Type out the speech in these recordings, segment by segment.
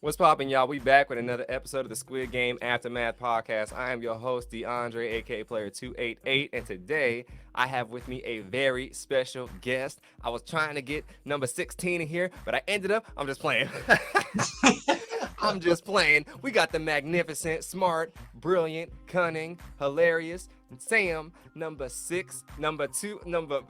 What's poppin', y'all? We back with another episode of the Squid Game Aftermath podcast. I am your host, DeAndre, aka Player 288, and today I have with me a very special guest. I was trying to get number 16 in here, but I'm just playing. I'm just playing. We got the magnificent, smart, brilliant, cunning, hilarious Sam, number 6, number 2, number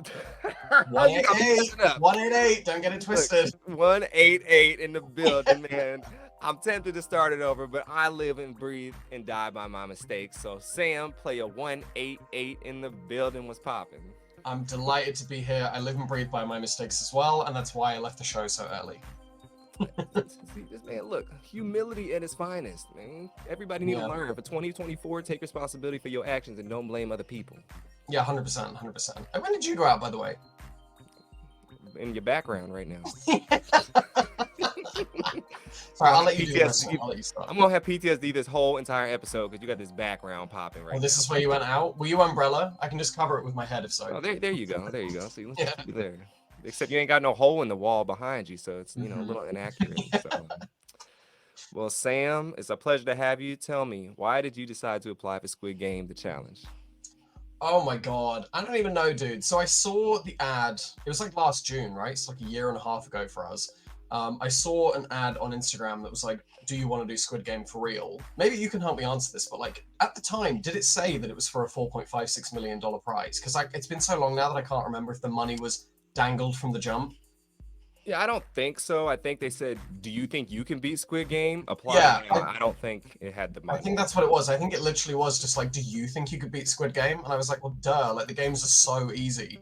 188. 188. Don't get it twisted. Look, 188 in the building, man. I'm tempted to start it over, but I live and breathe and die by my mistakes. So Sam, player 188 in the building, was popping. I'm delighted to be here. I live and breathe by my mistakes as well, and that's why I left the show so early. See, this man, look, humility at its finest, man. Everybody need to learn. For 2024, take responsibility for your actions and don't blame other people. Yeah, 100%, 100%. And when did you go out, by the way? In your background right now. Sorry, I'll let you do this. I'll let you start. I'm gonna have PTSD this whole entire episode because you got this background popping right now. This is where you went out? Were you umbrella? I can just cover it with my head if so. Oh, there you go. There you go. See, let's be there. Except you ain't got no hole in the wall behind you, so it's a little inaccurate. So. Well, Sam, it's a pleasure to have you. Tell me, why did you decide to apply for Squid Game, the challenge? Oh my god, I don't even know, dude. So I saw the ad. It was like last June, right? It's like a year and a half ago for us. I saw an ad on Instagram that was like, do you want to do Squid Game for real? Maybe you can help me answer this, but like at the time, did it say that it was for a $4.56 million prize? Because like it's been so long now that I can't remember if the money was dangled from the jump. Yeah, I don't think so. I think they said, do you think you can beat Squid Game? Apply. Yeah. I don't think it had the money. I think that's what it was. I think it literally was just like, do you think you could beat Squid Game? And I was like, well, duh, like the games are so easy.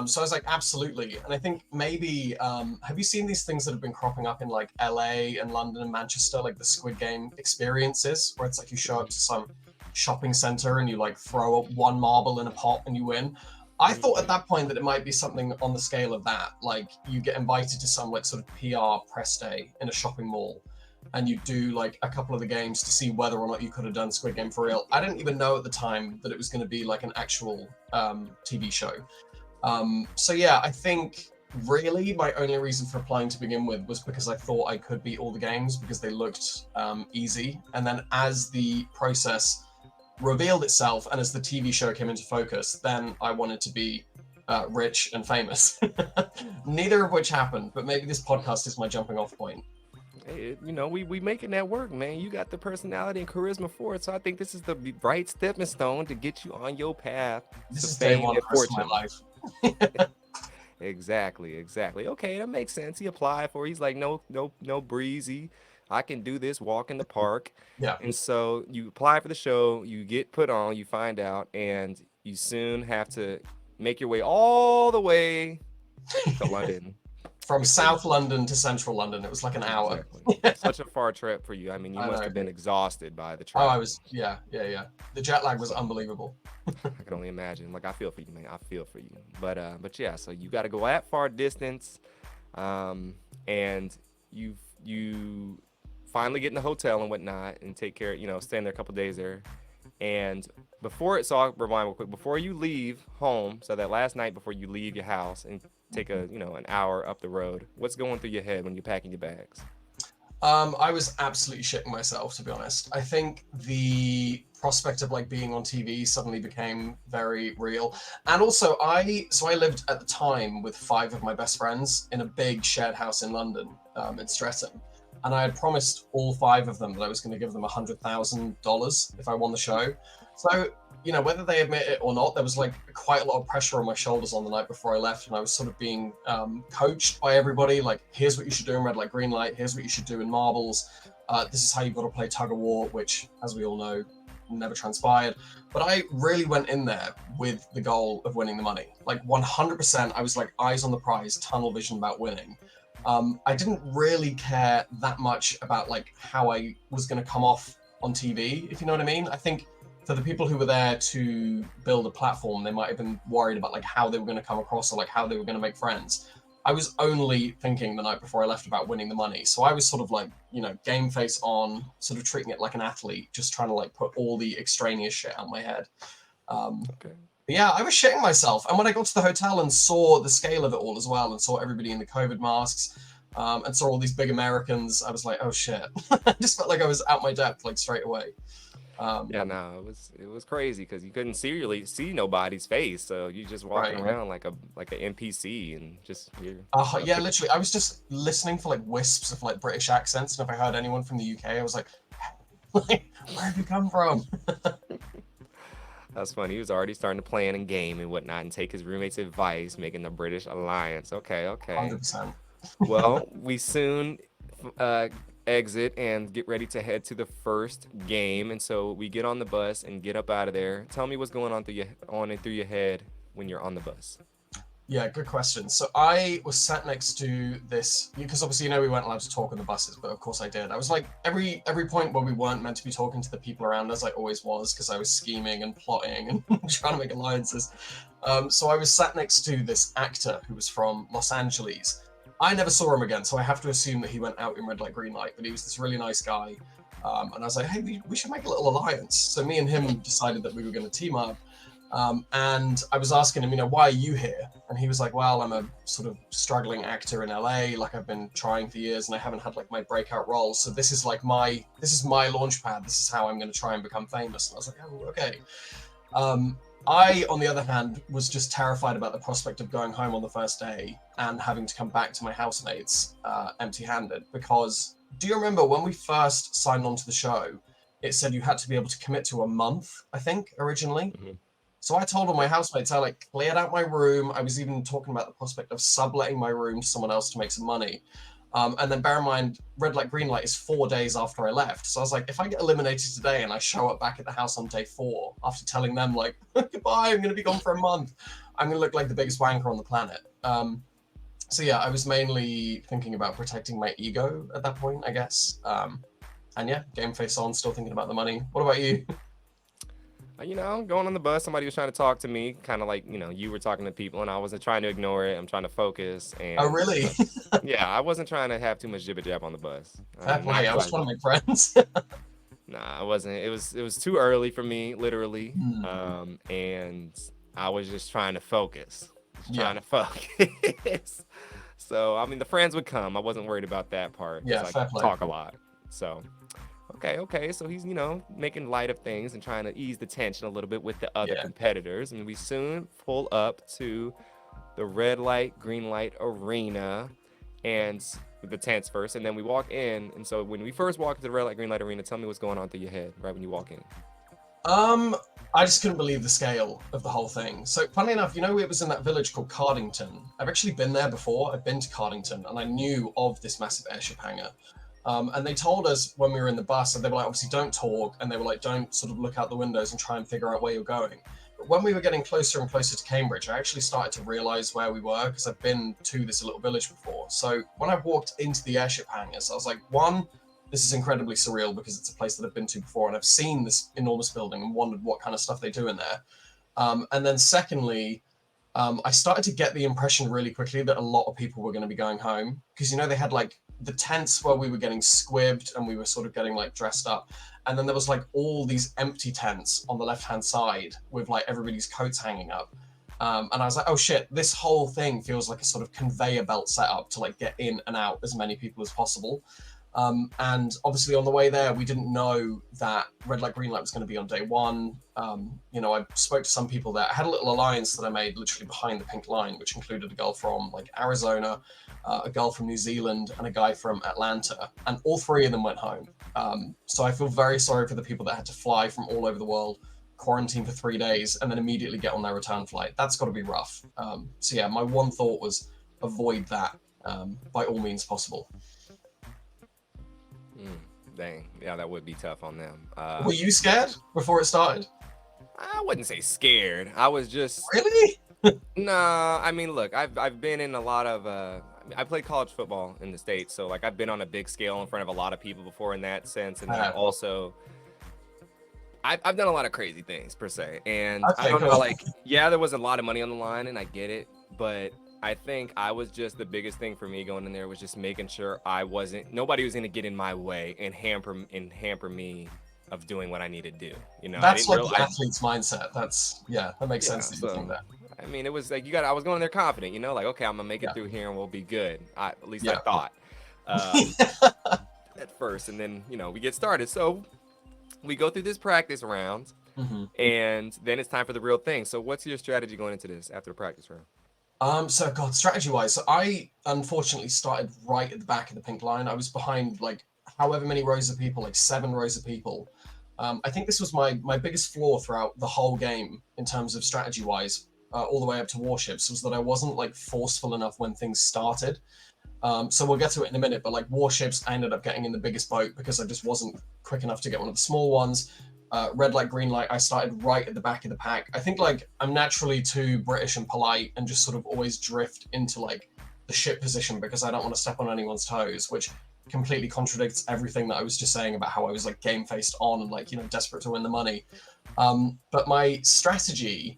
So I was like, absolutely. And I think maybe, have you seen these things that have been cropping up in like LA and London and Manchester, like the Squid Game experiences, where it's like you show up to some shopping center and you like throw up one marble in a pot and you win? I thought at that point that it might be something on the scale of that. Like you get invited to some like sort of PR press day in a shopping mall and you do like a couple of the games to see whether or not you could have done Squid Game for real. I didn't even know at the time that it was going to be like an actual TV show. So yeah, I think really my only reason for applying to begin with was because I thought I could beat all the games because they looked easy. And then as the process revealed itself and as the TV show came into focus, then I wanted to be rich and famous. Neither of which happened, but maybe this podcast is my jumping off point. Hey, we making that work, man. You got the personality and charisma for it, so I think this is the right stepping stone to get you on your path. This is day one of my life. Exactly. Okay, that makes sense. He applied for it. He's like, no breezy. I can do this, walk in the park. Yeah. And so you apply for the show, you get put on, you find out, and you soon have to make your way all the way to London. From South London to Central London, it was like an hour. Exactly. Such a far trip for you. I mean, you must have been exhausted by the trip. Oh, I was, yeah. The jet lag was unbelievable. I can only imagine. Like, I feel for you, man. I feel for you. But yeah, so you got to go that far distance, and you finally get in the hotel and whatnot, and take care. Staying there a couple days there, and I'll rewind real quick. Before you leave home, so that last night before you leave your house and take an hour up the road, what's going through your head when you're packing your bags? I was absolutely shitting myself, to be honest. I think the prospect of like being on TV suddenly became very real. And also I lived at the time with 5 of my best friends in a big shared house in London, in Streatham. And I had promised all 5 of them that I was going to give them $100,000 if I won the show. So, whether they admit it or not, there was like quite a lot of pressure on my shoulders on the night before I left. And I was sort of being coached by everybody. Like, here's what you should do in red light, green light. Here's what you should do in marbles. This is how you've got to play tug of war, which, as we all know, never transpired. But I really went in there with the goal of winning the money. Like 100%, I was like eyes on the prize, tunnel vision about winning. I didn't really care that much about like how I was going to come off on TV, if you know what I mean. I think for the people who were there to build a platform, they might have been worried about like how they were going to come across or like how they were going to make friends. I was only thinking the night before I left about winning the money. So I was sort of like, game face on, sort of treating it like an athlete, just trying to like put all the extraneous shit out of my head. Okay. Yeah, I was shitting myself. And when I got to the hotel and saw the scale of it all as well and saw everybody in the COVID masks, and saw all these big Americans. I was like, oh shit. I just felt like I was out my depth like straight away. Yeah, no, it was crazy because you couldn't see really see nobody's face, so you just walking Right. around like an NPC and just you're Yeah, literally. I was just listening for like wisps of like British accents, and if I heard anyone from the UK, I was like, like, where have you come from? That's funny. He was already starting to plan and game and whatnot and take his roommate's advice, making the British alliance. Okay, okay. 100%. Well, we soon uh, exit and get ready to head to the first game, and so we get on the bus and get up out of there. Tell me what's going on and through your head when you're on the bus. Yeah, good question. So I was sat next to this because obviously we weren't allowed to talk on the buses, but of course I did. I was like every point where we weren't meant to be talking to the people around us, I always was because I was scheming and plotting and trying to make alliances. So I was sat next to this actor who was from Los Angeles. I never saw him again, so I have to assume that he went out in red light, green light. But he was this really nice guy, and I was like, hey, we should make a little alliance. So me and him decided that we were going to team up. And I was asking him, why are you here? And he was like, well, I'm a sort of struggling actor in LA. Like I've been trying for years and I haven't had like my breakout role. So this is my launch pad. This is how I'm going to try and become famous. And I was like, oh, okay. I, on the other hand, was just terrified about the prospect of going home on the first day and having to come back to my housemates empty-handed. Because do you remember when we first signed on to the show, it said you had to be able to commit to a month, I think, originally. Mm-hmm. So I told all my housemates, I like cleared out my room. I was even talking about the prospect of subletting my room to someone else to make some money. And then bear in mind, red light, green light is 4 days after I left. So I was like, if I get eliminated today and I show up back at the house on day 4 after telling them like, goodbye, I'm going to be gone for a month, I'm going to look like the biggest wanker on the planet. So yeah, I was mainly thinking about protecting my ego at that point, I guess. And yeah, game face on, still thinking about the money. What about you? Going on the bus, somebody was trying to talk to me, kind of like, you were talking to people, and I wasn't trying to ignore it. I'm trying to focus. Oh, And really? yeah, I wasn't trying to have too much jibber jab on the bus. Fair play. I was trying to make friends. Nah, I wasn't. It was too early for me, literally. Hmm. And I was just trying to focus. Just Yeah. trying to focus. So, I mean, the friends would come. I wasn't worried about that part Yeah, because I fair play. talk a lot. So, okay. So he's, making light of things and trying to ease the tension a little bit with the other Yeah. competitors. And we soon pull up to the red light, green light arena and the tents first. And then we walk in. And so when we first walk into the red light, green light arena, tell me what's going on through your head right when you walk in. I just couldn't believe the scale of the whole thing. So, funny enough, it was in that village called Cardington. I've actually been there before. I've been to Cardington, and I knew of this massive airship hangar. And they told us when we were in the bus, and they were like, obviously, don't talk, and they were like, don't sort of look out the windows and try and figure out where you're going. But when we were getting closer and closer to Cambridge, I actually started to realize where we were because I've been to this little village before. So when I walked into the airship hangars, I was like, one, this is incredibly surreal because it's a place that I've been to before and I've seen this enormous building and wondered what kind of stuff they do in there. And then secondly, I started to get the impression really quickly that a lot of people were going to be going home because, they had like the tents where we were getting squibbed and we were sort of getting like dressed up. And then there was like all these empty tents on the left-hand side with like everybody's coats hanging up. And I was like, oh shit, this whole thing feels like a sort of conveyor belt setup to like get in and out as many people as possible. And obviously on the way there, we didn't know that red light, green light was going to be on day 1. I spoke to some people there. I had a little alliance that I made literally behind the pink line, which included a girl from like Arizona, a girl from New Zealand, and a guy from Atlanta. And all 3 of them went home. So I feel very sorry for the people that had to fly from all over the world, quarantine for 3 days, and then immediately get on their return flight. That's got to be rough. So yeah, my one thought was avoid that by all means possible. Dang. Yeah, that would be tough on them. Were you scared before it started? I wouldn't say scared. I was just Really? nah. I mean, look, I've been in a lot of I played college football in the States, so like I've been on a big scale in front of a lot of people before in that sense, and then also I've done a lot of crazy things per se, and I Okay, don't know, cool. like yeah, there was a lot of money on the line, and I get it, but I think I was just the biggest thing for me going in there was just making sure nobody was gonna get in my way and hamper me of doing what I need to do. I That's didn't like the realize. athlete's mindset. That makes Yeah, sense that you think so that. I mean, it was like I was going there confident, like okay, I'm gonna make it Yeah, through here and we'll be good. At least I yeah, thought. um, at first, and then we get started. So we go through this practice round, hmm and then it's time for the real thing. So what's your strategy going into this after the practice round? So God, strategy-wise, so I unfortunately started right at the back of the pink line. I was behind like however many rows of people, like 7 rows of people. I think this was my biggest flaw throughout the whole game in terms of strategy-wise, all the way up to warships, was that I wasn't like forceful enough when things started. So we'll get to it in a minute, but like warships, I ended up getting in the biggest boat because I just wasn't quick enough to get one of the small ones. Red light, green light, I started right at the back of the pack. I think like I'm naturally too British and polite and just sort of always drift into like the ship position because I don't want to step on anyone's toes, which completely contradicts everything that I was just saying about how I was like game faced on and like, desperate to win the money. But my strategy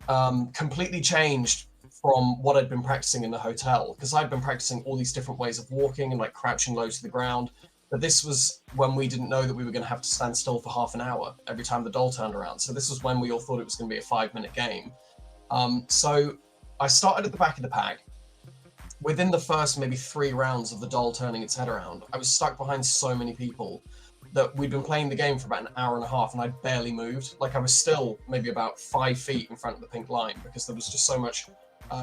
completely changed from what I'd been practicing in the hotel, because I'd been practicing all these different ways of walking and like crouching low to the ground. But this was when we didn't know that we were going to have to stand still for half an hour every time the doll turned around. So this was when we all thought it was going to be a 5-minute game. So I started at the back of the pack. Within the first maybe 3 rounds of the doll turning its head around, I was stuck behind so many people that we'd been playing the game for about an hour and a half and I barely moved. Like I was still maybe about 5 feet in front of the pink line because there was just so much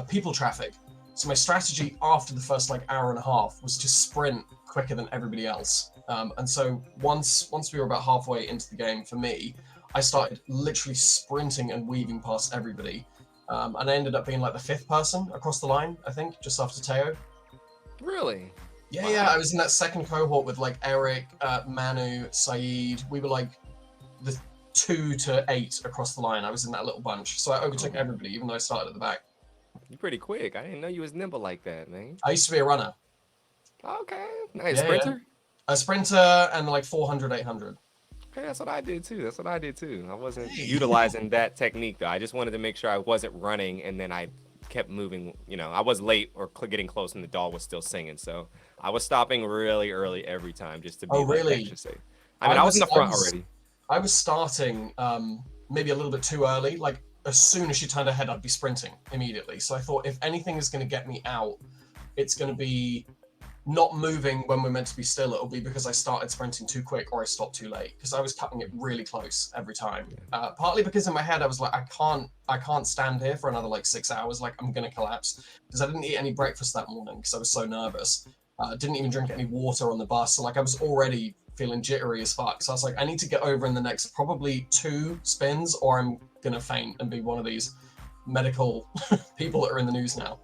people traffic. So my strategy after the first like hour and a half was to sprint quicker than everybody else. And so once we were about halfway into the game, for me, I started literally sprinting and weaving past everybody. And I ended up being like the 5th person across the line, I think, just after Teo. Really? Yeah, I was in that second cohort with like Eric, Manu, Saeed. We were like the 2 to 8 across the line. I was in that little bunch. So I overtook everybody, even though I started at the back. You're pretty quick. I didn't know you was nimble like that, man. I used to be a runner. Okay, nice. Yeah. Sprinter? A sprinter and like 400, 800. Okay, that's what I did too. That's what I did too. I wasn't Hey. utilizing that technique though. I just wanted to make sure I wasn't running and then I kept moving. I was late or getting close and the doll was still singing. So I was stopping really early every time just to Oh, be like really? extra safe. I mean, I was in the front already. I was starting maybe a little bit too early. Like as soon as she turned her head, I'd be sprinting immediately. So I thought if anything is going to get me out, it's going to be not moving when we're meant to be still. It'll be because I started sprinting too quick or I stopped too late, because I was cutting it really close every time. Partly because in my head I was like, I can't stand here for another like 6 hours. Like I'm going to collapse, because I didn't eat any breakfast that morning because I was so nervous. Didn't even drink any water on the bus. So like I was already feeling jittery as fuck. So I was like, I need to get over in the next probably 2 spins or I'm going to faint and be one of these medical people that are in the news now.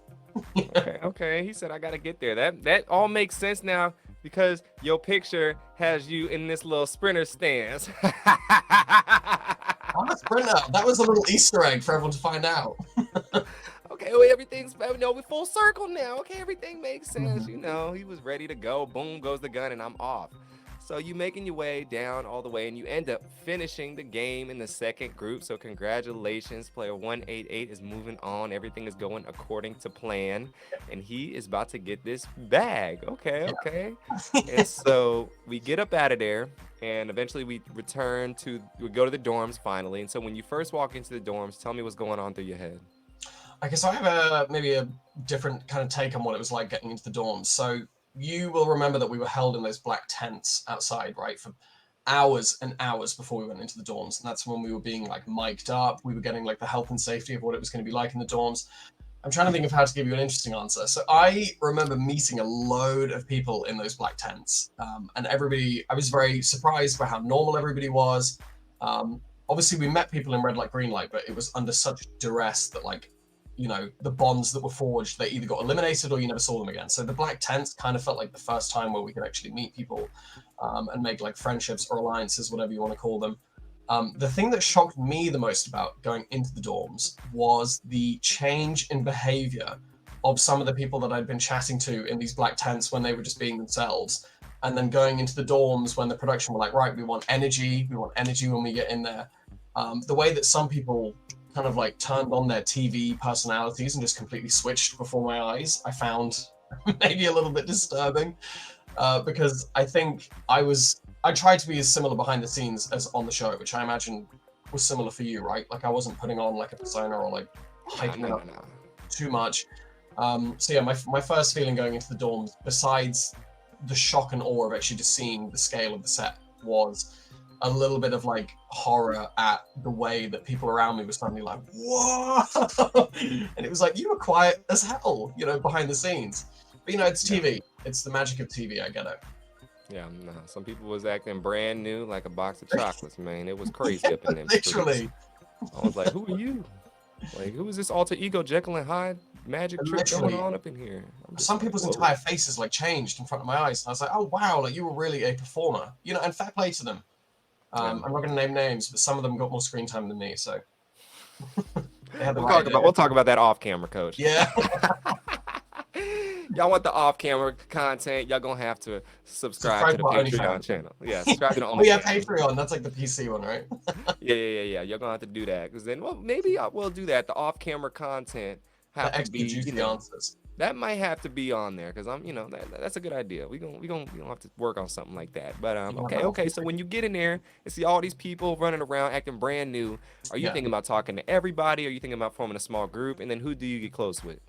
Okay. He said I gotta get there. That all makes sense now because your picture has you in this little sprinter stance. I'm a sprinter. That was a little Easter egg for everyone to find out. Okay, well, everything's we full circle now. Okay, everything makes sense. He was ready to go. Boom goes the gun, and I'm off. So you making your way down all the way, and you end up finishing the game in the second group. So congratulations, player 188 is moving on. Everything is going according to plan, and he is about to get this bag. Okay. And so we get up out of there, and eventually we go to the dorms finally. And so when you first walk into the dorms, tell me what's going on through your head. Okay, so I have maybe a different kind of take on what it was like getting into the dorms. So you will remember that we were held in those black tents outside, right, for hours and hours before we went into the dorms. And that's when we were being like mic'd up. We were getting like the health and safety of what it was going to be like in the dorms. I'm trying to think of how to give you an interesting answer. So I remember meeting a load of people in those black tents, and everybody, I was very surprised by how normal everybody was. Obviously we met people in red light, green light, but it was under such duress that like, the bonds that were forged, they either got eliminated or you never saw them again. So the black tents kind of felt like the first time where we could actually meet people and make like friendships or alliances, whatever you want to call them. The thing that shocked me the most about going into the dorms was the change in behavior of some of the people that I'd been chatting to in these black tents when they were just being themselves. And then going into the dorms when the production were like, right, we want energy when we get in there. The way that some people kind of like turned on their TV personalities and just completely switched before my eyes, I found maybe a little bit disturbing, because I think I tried to be as similar behind the scenes as on the show, which I imagine was similar for you, right? Like I wasn't putting on like a persona or like hyping it up too much. So yeah, my first feeling going into the dorms, besides the shock and awe of actually just seeing the scale of the set was a little bit of like horror at the way that people around me were suddenly like, whoa! And it was like, you were quiet as hell, you know, behind the scenes. But you know, it's TV. It's the magic of TV. I get it. Yeah, no. Some people was acting brand new like a box of chocolates, man. It was crazy up in them Literally. streets. I was like, who are you? Like, who is this alter ego Jekyll and Hyde magic trick going Literally. on up in here? I'm just Some like, people's whoa. entire faces like changed in front of my eyes, and I was like, "Oh wow! Like you were really a performer, you know." And fair play to them. Yeah. I'm not going to name names, but some of them got more screen time than me, so they had the We'll right talk about that off camera, coach. Yeah, Y'all want the off camera content? Y'all gonna have to subscribe to the to our Patreon OnlyFans. channel. Yeah, subscribe to the Oh yeah, OnlyFans. Patreon. That's like the PC one, right? Yeah. You're gonna have to do that because then, well, maybe I will do that. The off-camera content have The to extra be, juicy answers. that might have to be on there because that's a good idea. We gonna have to work on something like that. But okay. So when you get in there and see all these people running around acting brand new, are you Yeah. thinking about talking to everybody? Are you thinking about forming a small group? And then who do you get close with?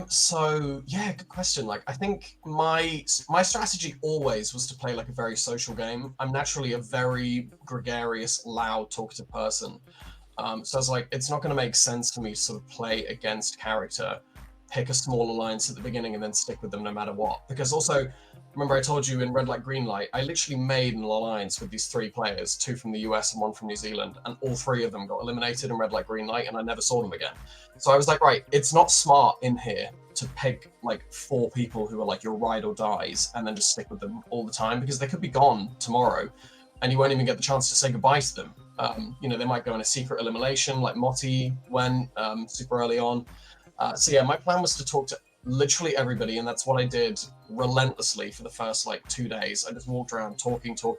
So yeah, good question. Like, I think my strategy always was to play like a very social game. I'm naturally a very gregarious, loud, talkative person. So I was like, it's not going to make sense for me to sort of play against character, pick a small alliance at the beginning, and then stick with them no matter what. Because also, remember I told you in Red Light, Green Light, I literally made an alliance with these 3 players, 2 from the US and 1 from New Zealand, and all 3 of them got eliminated in Red Light, Green Light, and I never saw them again. So I was like, right, it's not smart in here to pick like 4 people who are like your ride or dies and then just stick with them all the time, because they could be gone tomorrow and you won't even get the chance to say goodbye to them. You know, they might go in a secret elimination like Motti went super early on. So yeah, my plan was to talk to literally everybody, and that's what I did relentlessly for the first like 2 days. I just walked around talking, to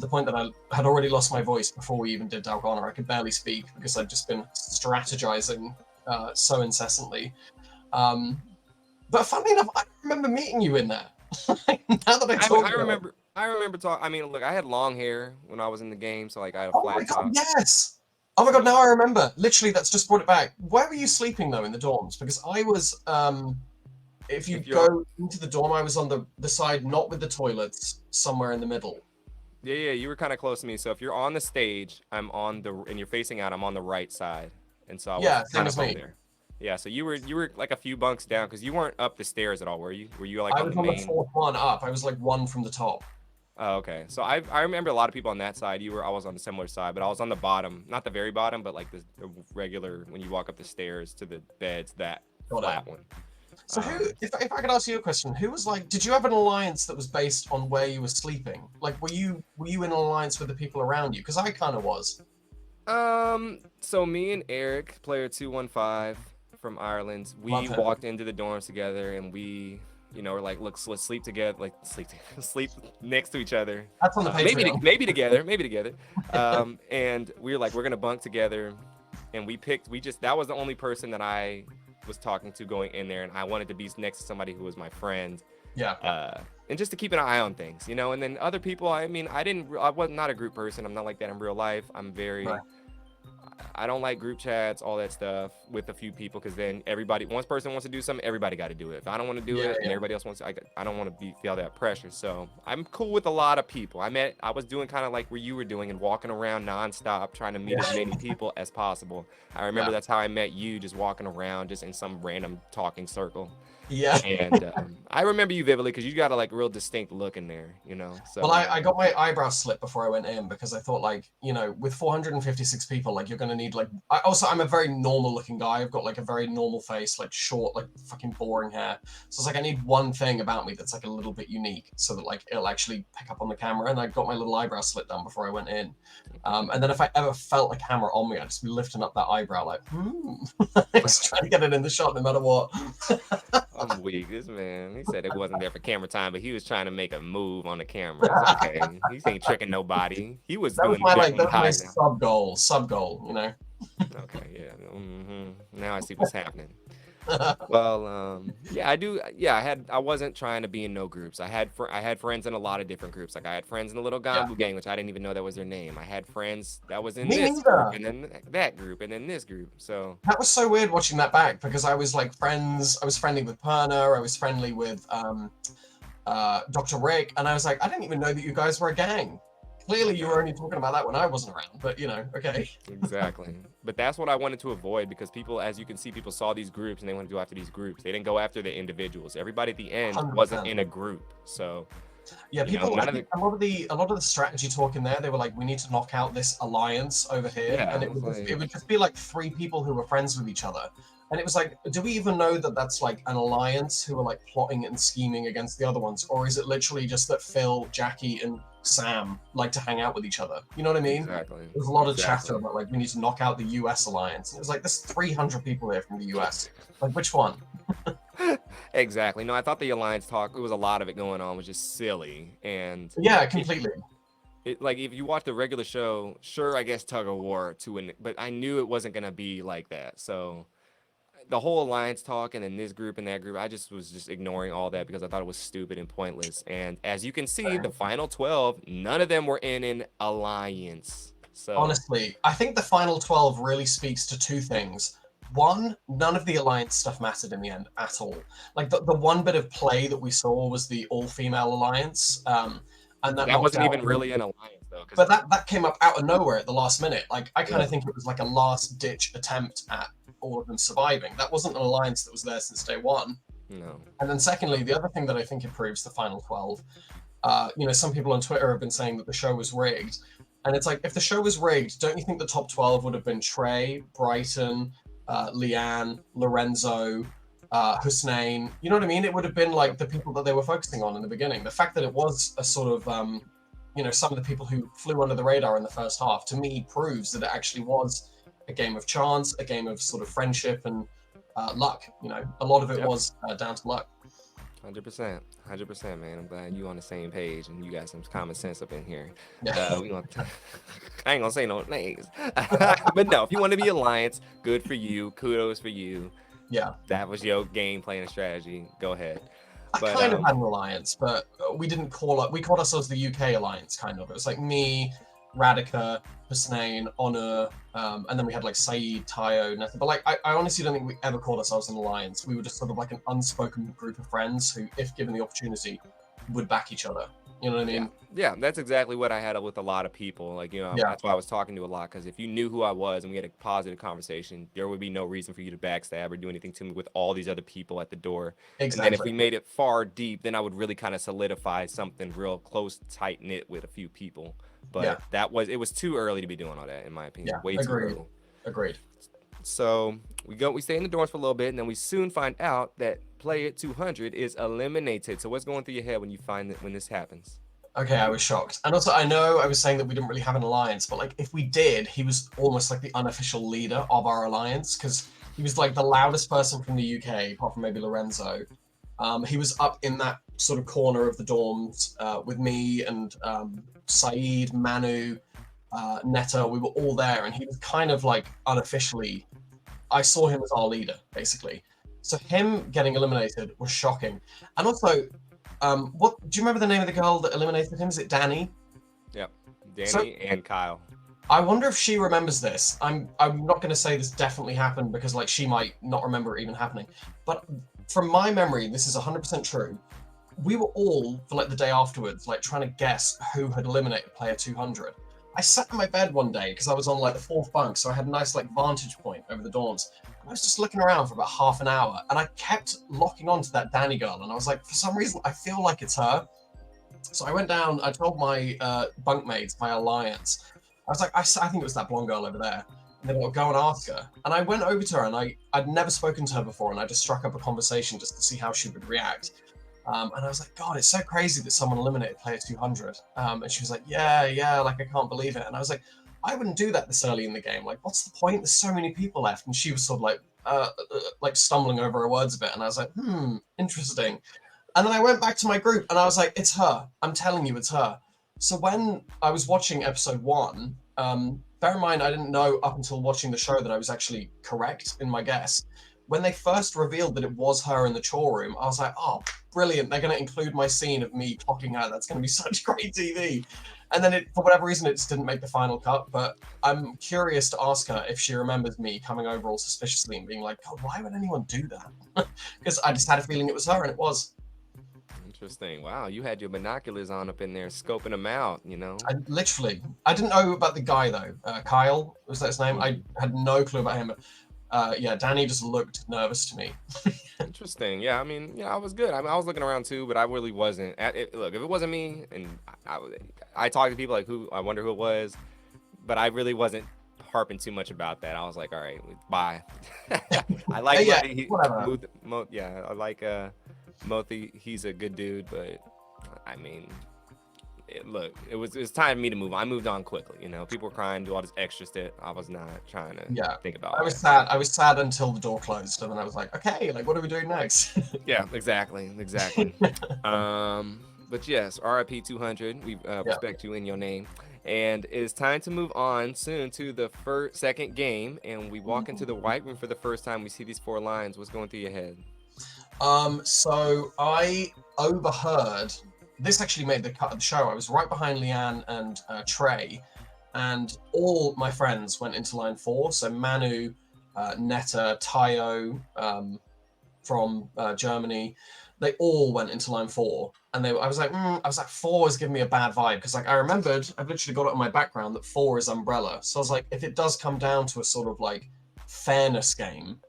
the point that I had already lost my voice before we even did Dalgona. I could barely speak because I'd just been strategizing so incessantly. But funnily enough, I remember meeting you in there. Now that I remember talking. I mean, look, I had long hair when I was in the game, so like I had a Oh my flat top. god, yes! Oh my god, now I remember. Literally, that's just brought it back. Where were you sleeping though in the dorms? Because I was, if you go into the dorm, I was on the side, not with the toilets, somewhere in the middle. Yeah, you were kind of close to me. So if you're on the stage, I'm on the, and you're facing out, I'm on the right side, and so I was Same kind as of me. over there. Yeah, so you were like a few bunks down because you weren't up the stairs at all, were you? Were you like I on was the on main? the 4th one up. I was like 1 from the top. Oh, okay. So I remember a lot of people on that side. I was on the similar side, but I was on the bottom, not the very bottom, but like the regular when you walk up the stairs to the beds, that Got flat it. one. So if I could ask you a question, who was like, did you have an alliance that was based on where you were sleeping? Like, were you in an alliance with the people around you? Because I kind of was. So me and Eric, player 215 from Ireland, we Love him. walked into the dorms together, and we, were like, look, let's sleep together, like sleep next to each other. That's on the Patreon. Maybe together. And we were like, we're gonna bunk together, and that was the only person that I was talking to going in there, and I wanted to be next to somebody who was my friend. Yeah. And just to keep an eye on things, and then other people, I mean, I was not a group person. I'm not like that in real life. I'm very, Right. I don't like group chats, all that stuff with a few people, because then one person wants to do something, everybody got to do it. If I don't want to do it and everybody else wants to, I don't want to feel that pressure. So I'm cool with a lot of people. I was doing kind of like what you were doing and walking around nonstop, trying to meet as many people as possible. I remember that's how I met you, just walking around just in some random talking circle. Yeah. And I remember you vividly because you got a like real distinct look in there, So Well, I got my eyebrows slit before I went in because I thought, like, with 456 people, like, you're going to need, like, I'm a very normal looking guy. I've got, like, a very normal face, like, short, like, fucking boring hair. So it's like, I need one thing about me that's, like, a little bit unique so that, like, it'll actually pick up on the camera. And I got my little eyebrow slit done before I went in. And then if I ever felt a camera on me, I'd just be lifting up that eyebrow, like, I was trying to get it in the shot no matter what. I'm weak. This man, he said it wasn't there for camera time, but he was trying to make a move on the camera. It's okay. He ain't tricking nobody. He was That was doing my sub goal, Okay, yeah. Now I see what's happening. Well, yeah, I do. Yeah, I wasn't trying to be in no groups. I had friends in a lot of different groups. Like I had friends in the little Yeah, Ganbu gang, which I didn't even know that was their name. I had friends that was in me this group, neither. and then that group, and then this group. So That was so weird watching that back because I was like friends. I was friendly with Perna. I was friendly with Dr. Rick, and I was like, I didn't even know that you guys were a gang. Clearly, you yeah, were only talking about that when I wasn't around. But okay. exactly. But that's what I wanted to avoid because people, as you can see, people saw these groups and they want to go after these groups. They didn't go after the individuals. Everybody at the end wasn't 100%. in a group. So Yeah, I none of think the a lot of the strategy talk in there, they were like, we need to knock out this alliance over here, yeah, and it was it like would just be like three people who were friends with each other, and it was like, do we even know that that's like an alliance who are like plotting and scheming against the other ones, or is it literally just that Phil, Jackie, and Sam like to hang out with each other? You know what I mean? exactly, There's a lot of chatter exactly. about like we need to knock out the U.S. alliance, and it was like there's 300 people here from the U.S. Like which one? Exactly. No, I thought the alliance talk. It was a lot of it going on, was just silly, and Yeah, it, completely. like if you watch the regular show, sure, I guess tug of war to an, but I knew it wasn't gonna be like that. So the whole alliance talk and then this group and that group, I just was just ignoring all that because I thought it was stupid and pointless. And as you can see, the final 12, none of them were in an alliance. So Honestly, I think the final 12 really speaks to two things. One, none of the Alliance stuff mattered in the end at all. Like the one bit of play that we saw was the all-female Alliance, and that that knocked wasn't out. even really an alliance though, because But that came up out of nowhere at the last minute. Like I kind yeah, of think it was like a last-ditch attempt at all of them surviving. That wasn't an alliance that was there since day one. no, And then secondly, the other thing that I think improves the final 12, some people on Twitter have been saying that the show was rigged. And it's like, if the show was rigged, don't you think the top 12 would have been Trey, Brighton, Leanne, Lorenzo, Hussein? You know what I mean? It would have been like the people that they were focusing on in the beginning. The fact that it was a sort of, some of the people who flew under the radar in the first half, to me, proves that it actually was a game of chance, a game of sort of friendship and luck. A lot of it yep. was down to luck. 100%, 100%, man. I'm glad you on the same page and you got some common sense up in here. Yeah. We gonna, I ain't gonna say no names, but no, if you want to be alliance, good for you. Kudos for you. Yeah. That was your game plan and strategy. Go ahead. I But kind of had an alliance, but we didn't call it. We called ourselves the UK Alliance, kind of. It was like me, Radhika, Hussein, Honor, and then we had like Saeed, Tayo, Netta. But like, I honestly don't think we ever called ourselves an alliance. We were just sort of like an unspoken group of friends who, if given the opportunity, would back each other. You know what I yeah, mean? yeah, that's exactly what I had with a lot of people. Like, Yeah, that's why I was talking to a lot because if you knew who I was and we had a positive conversation, there would be no reason for you to backstab or do anything to me with all these other people at the door. And then if exactly. we made it far deep, then I would really kind of solidify something real close, tight knit with a few people. Yeah, But it was too early to be doing all that, in my opinion. yeah, Way too agreed, early. agreed. So we stay in the dorms for a little bit, and then we soon find out that player 200 is eliminated. So what's going through your head when you find that when this happens? Okay, I was shocked. And also, I know I was saying that we didn't really have an alliance, but like if we did, he was almost like the unofficial leader of our alliance because he was like the loudest person from the UK, apart from maybe Lorenzo. He was up in that sort of corner of the dorms with me and Saeed, Manu, Netta. We were all there, and he was kind of like unofficially. I saw him as our leader, basically. So him getting eliminated was shocking. And also, what do you remember the name of the girl that eliminated him? Is it Danny? Yep, So Danny and Kyle. I wonder if she remembers this. I'm not going to say this definitely happened because like she might not remember it even happening. But from my memory, this is 100% true. We were all for like the day afterwards, like trying to guess who had eliminated player 200. I sat in my bed one day because I was on like the fourth bunk, so I had a nice like vantage point over the dorms. And I was just looking around for about half an hour, and I kept locking onto that Danny girl, and I was like, for some reason, I feel like it's her. So I went down. I told my bunkmates, my alliance. I was like, I think it was that blonde girl over there. And they were like, go and ask her. And I went over to her, and I'd never spoken to her before, and I just struck up a conversation just to see how she would react. And I was like, God, it's so crazy that someone eliminated player 200. And she was like, yeah, like I can't believe it. And I was like, I wouldn't do that this early in the game. Like, what's the point? There's so many people left. And she was sort of like stumbling over her words a bit. And I was like, interesting. And then I went back to my group and I was like, it's her. I'm telling you, it's her. So when I was watching episode one, bear in mind, I didn't know up until watching the show that I was actually correct in my guess. when they first revealed that it was her in the chore room, I was like, oh, brilliant. They're going to include my scene of me clocking her. That's going to be such great TV. And then for whatever reason, it just didn't make the final cut. But I'm curious to ask her if she remembers me coming over all suspiciously and being like, God, why would anyone do that? Because I just had a feeling it was her, and it was. Interesting. Wow, you had your binoculars on up in there, scoping them out. I didn't know about the guy though. Kyle, was that his name? I had no clue about him. Yeah, Danny just looked nervous to me. Interesting. Yeah, I mean, I was good. I was looking around too, but I really wasn't. Look, if it wasn't me, and I talked to people like who I wonder who it was, but I really wasn't harping too much about that. I was like, all right, bye. I like Yeah, Moti. whatever. Yeah, I like Moti. He's a good dude, but I mean, look, it was time for me to move on. I moved on quickly. People were crying, do all this extra stuff. I was not trying to think about. I was sad. I was sad until the door closed, and then I was like, okay, like what are we doing next? Yeah, exactly. But yes, RIP 200. We respect you in your name. And it's time to move on soon to the second game. And we walk into the white room for the first time. We see these 4 lines. What's going through your head? So I overheard. This actually made the cut of the show. I was right behind Leanne and Trey, and all my friends went into line 4. So Manu, Netta, Tayo from Germany, they all went into line 4. And I was like, 4 is giving me a bad vibe, because like I remembered, I've literally got it on my background that 4 is Umbrella. So I was like, if it does come down to a sort of like fairness game,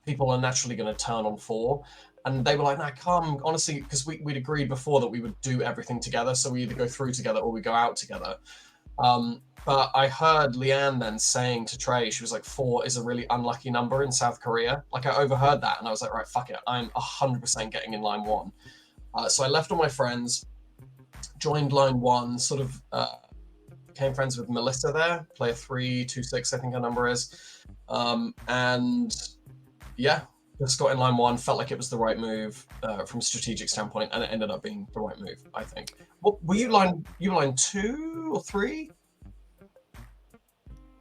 people are naturally going to turn on 4. And they were like, nah, come, honestly, because we'd agreed before that we would do everything together. So we either go through together or we go out together. But I heard Leanne then saying to Trey, she was like, 4 is a really unlucky number in South Korea. Like I overheard that and I was like, right, fuck it. I'm 100% getting in line 1. So I left all my friends, joined line 1, sort of became friends with Melissa there, player 326, I think her number is. And yeah, just got in line 1, felt like it was the right move from a strategic standpoint, and it ended up being the right move, I think. What, were you line 2 or 3?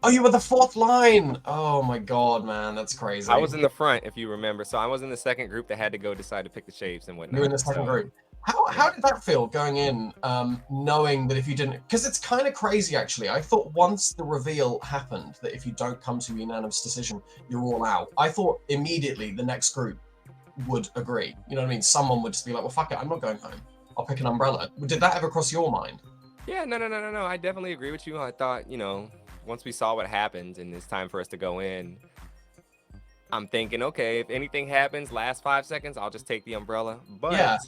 Oh, you were the 4th line. Oh my God, man, that's crazy. I was in the front, if you remember. So I was in the second group that had to go decide to pick the shapes and whatnot. You were in the second group. How did that feel going in, knowing that if you didn't, because it's kind of crazy actually. I thought once the reveal happened that if you don't come to a unanimous decision, you're all out. I thought immediately the next group would agree. You know what I mean? Someone would just be like, well, fuck it, I'm not going home. I'll pick an Umbrella. Did that ever cross your mind? Yeah, no. I definitely agree with you. I thought, once we saw what happened and it's time for us to go in, I'm thinking, okay, if anything happens, last 5 seconds, I'll just take the Umbrella. But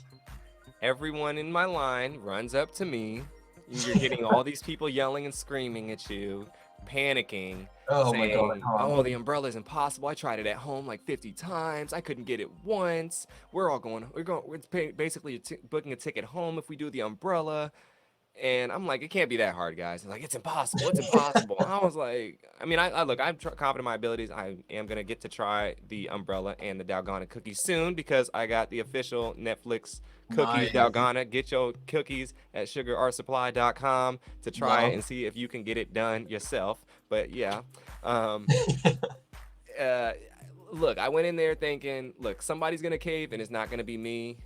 everyone in my line runs up to me. You're getting all these people yelling and screaming at you, panicking, saying, my God, oh, the Umbrella is impossible. I tried it at home like 50 times. I couldn't get it once. We're basically booking a ticket home if we do the Umbrella. And I'm like, it can't be that hard, guys. Like, it's impossible. It's impossible. I was like, I mean, look, I'm confident in my abilities. I am going to get to try the Umbrella and the Dalgona cookies soon, because I got the official Netflix cookies Dalgona. Get your cookies at sugarartsupply.com to try it and see if you can get it done yourself. But yeah. Look, I went in there thinking, look, somebody's going to cave and it's not going to be me.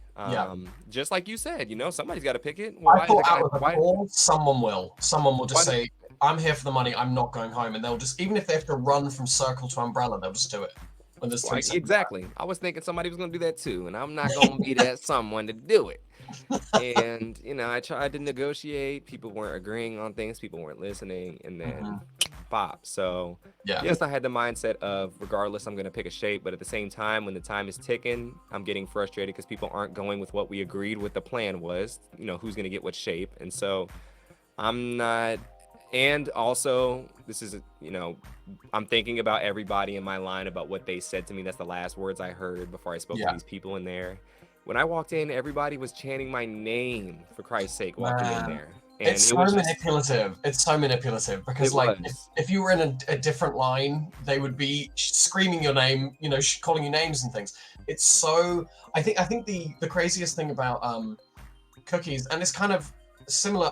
Just like you said, somebody's got to pick it. I thought out of the 4, someone will just say, I'm here for the money, I'm not going home. And they'll just, even if they have to run from circle to Umbrella, they'll just do it. When there's 3 seconds. Exactly. I was thinking somebody was going to do that too. And I'm not going to be that someone to do it. And, I tried to negotiate. People weren't agreeing on things. People weren't listening. And then pop. So yes, I had the mindset of regardless, I'm going to pick a shape. But at the same time, when the time is ticking, I'm getting frustrated because people aren't going with what we agreed with the plan was, who's going to get what shape. And so I'm not. And also, this is, I'm thinking about everybody in my line, about what they said to me. That's the last words I heard before I spoke to these people in there. When I walked in, everybody was chanting my name, for Christ's sake, walking in there. And it's so manipulative. It's so manipulative because, like, if you were in a different line, they would be screaming your name, calling you names and things. It's so. I think the craziest thing about cookies, and it's kind of